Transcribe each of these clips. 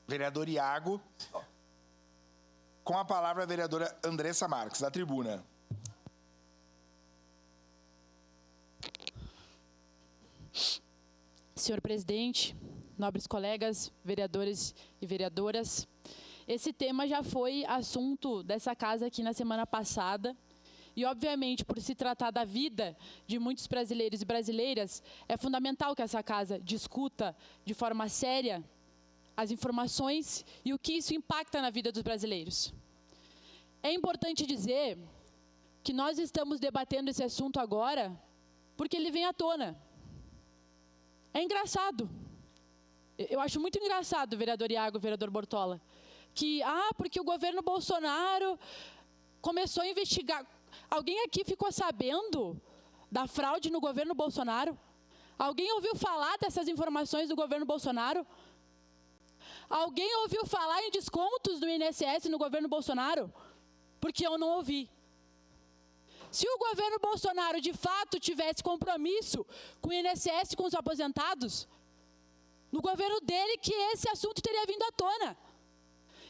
vereador Iago. Com a palavra, a vereadora Andressa Marques, da tribuna. Senhor presidente, nobres colegas, vereadores e vereadoras, esse tema já foi assunto dessa casa aqui na semana passada e, obviamente, por se tratar da vida de muitos brasileiros e brasileiras, é fundamental que essa casa discuta de forma séria as informações e o que isso impacta na vida dos brasileiros. É importante dizer que nós estamos debatendo esse assunto agora porque ele vem à tona. É engraçado. Eu acho muito engraçado, vereador Iago, vereador Bortola, que, porque o governo Bolsonaro começou a investigar. Alguém aqui ficou sabendo da fraude no governo Bolsonaro? Alguém ouviu falar dessas informações do governo Bolsonaro? Alguém ouviu falar em descontos do INSS no governo Bolsonaro? Porque eu não ouvi. Se o governo Bolsonaro, de fato, tivesse compromisso com o INSS, com os aposentados, no governo dele que esse assunto teria vindo à tona.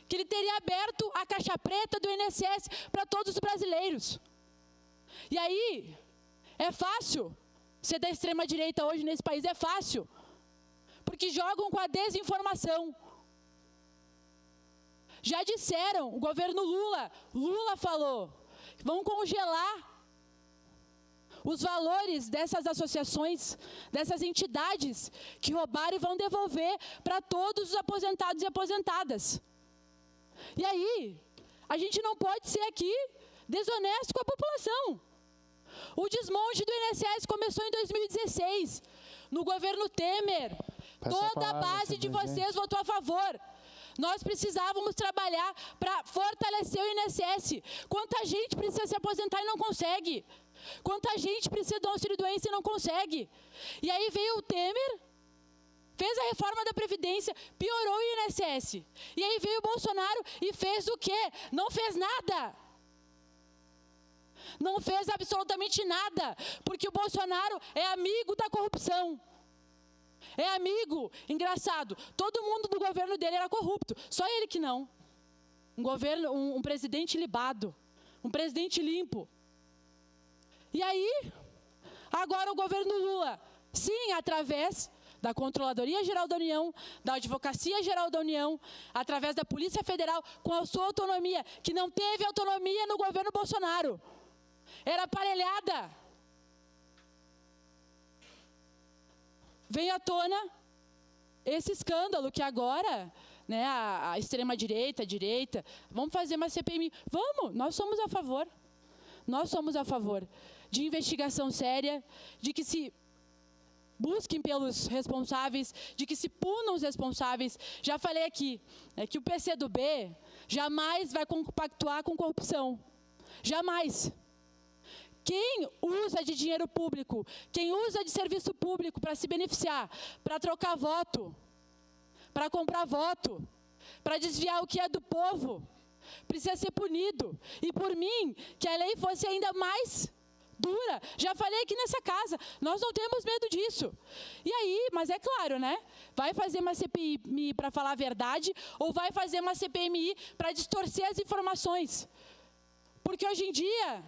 Que ele teria aberto a caixa preta do INSS para todos os brasileiros. E aí, é fácil ser da extrema-direita hoje nesse país, é fácil. Porque jogam com a desinformação. Já disseram, o governo Lula falou, vão congelar os valores dessas associações, dessas entidades que roubaram e vão devolver para todos os aposentados e aposentadas. E aí, a gente não pode ser aqui desonesto com a população. O desmonte do INSS começou em 2016, no governo Temer. Toda a base de vocês votou a favor. Nós precisávamos trabalhar para fortalecer o INSS. Quanta gente precisa se aposentar e não consegue? Quanta gente precisa do auxílio-doença e não consegue? E aí veio o Temer, fez a reforma da Previdência, piorou o INSS. E aí veio o Bolsonaro e fez o quê? Não fez nada. Não fez absolutamente nada, porque o Bolsonaro é amigo da corrupção. É amigo, engraçado, todo mundo do governo dele era corrupto, só ele que não. Um presidente libado, um presidente limpo. E aí, agora o governo Lula, sim, através da Controladoria Geral da União, da Advocacia Geral da União, através da Polícia Federal, com a sua autonomia, que não teve autonomia no governo Bolsonaro. Era aparelhada. Vem à tona esse escândalo que agora, né, a extrema-direita, a direita, vamos fazer uma CPMI. Vamos, nós somos a favor. Nós somos a favor de investigação séria, de que se busquem pelos responsáveis, de que se punam os responsáveis. Já falei aqui, que o PCdoB jamais vai compactuar com corrupção. Jamais. Quem usa de dinheiro público, quem usa de serviço público para se beneficiar, para trocar voto, para comprar voto, para desviar o que é do povo, precisa ser punido. E por mim, que a lei fosse ainda mais dura. Já falei aqui nessa casa, nós não temos medo disso. E aí, mas é claro, né? Vai fazer uma CPMI para falar a verdade ou vai fazer uma CPMI para distorcer as informações? Porque hoje em dia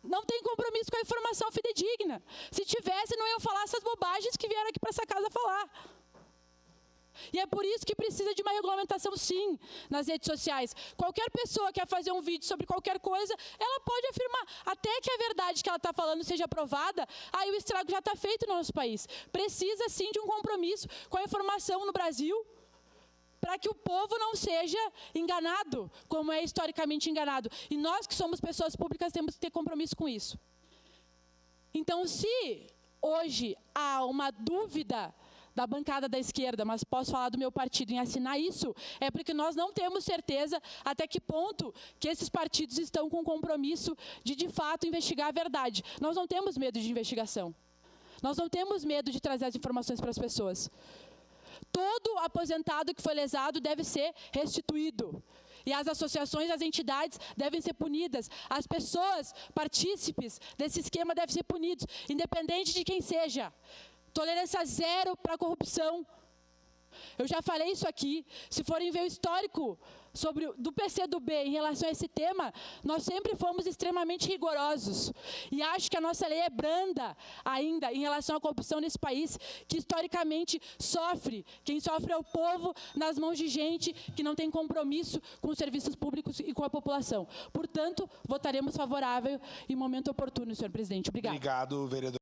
não tem compromisso com a informação fidedigna. Se tivesse, não iam falar essas bobagens que vieram aqui para essa casa falar. E é por isso que precisa de uma regulamentação, sim, nas redes sociais. Qualquer pessoa que quer fazer um vídeo sobre qualquer coisa, ela pode afirmar, até que a verdade que ela está falando seja provada, aí o estrago já está feito no nosso país. Precisa, sim, de um compromisso com a informação no Brasil, para que o povo não seja enganado, como é historicamente enganado. E nós que somos pessoas públicas temos que ter compromisso com isso. Então, se hoje há uma dúvida da bancada da esquerda, mas posso falar do meu partido em assinar isso, é porque nós não temos certeza até que ponto que esses partidos estão com compromisso de fato, investigar a verdade. Nós não temos medo de investigação. Nós não temos medo de trazer as informações para as pessoas. Todo aposentado que foi lesado deve ser restituído. E as associações, as entidades devem ser punidas. As pessoas partícipes desse esquema devem ser punidos, independente de quem seja. Tolerância zero para a corrupção. Eu já falei isso aqui. Se forem ver o histórico do PCdoB em relação a esse tema, nós sempre fomos extremamente rigorosos. E acho que a nossa lei é branda ainda em relação à corrupção nesse país, que historicamente sofre. Quem sofre é o povo, nas mãos de gente que não tem compromisso com os serviços públicos e com a população. Portanto, votaremos favorável em momento oportuno, senhor presidente. Obrigada. Obrigado, vereador.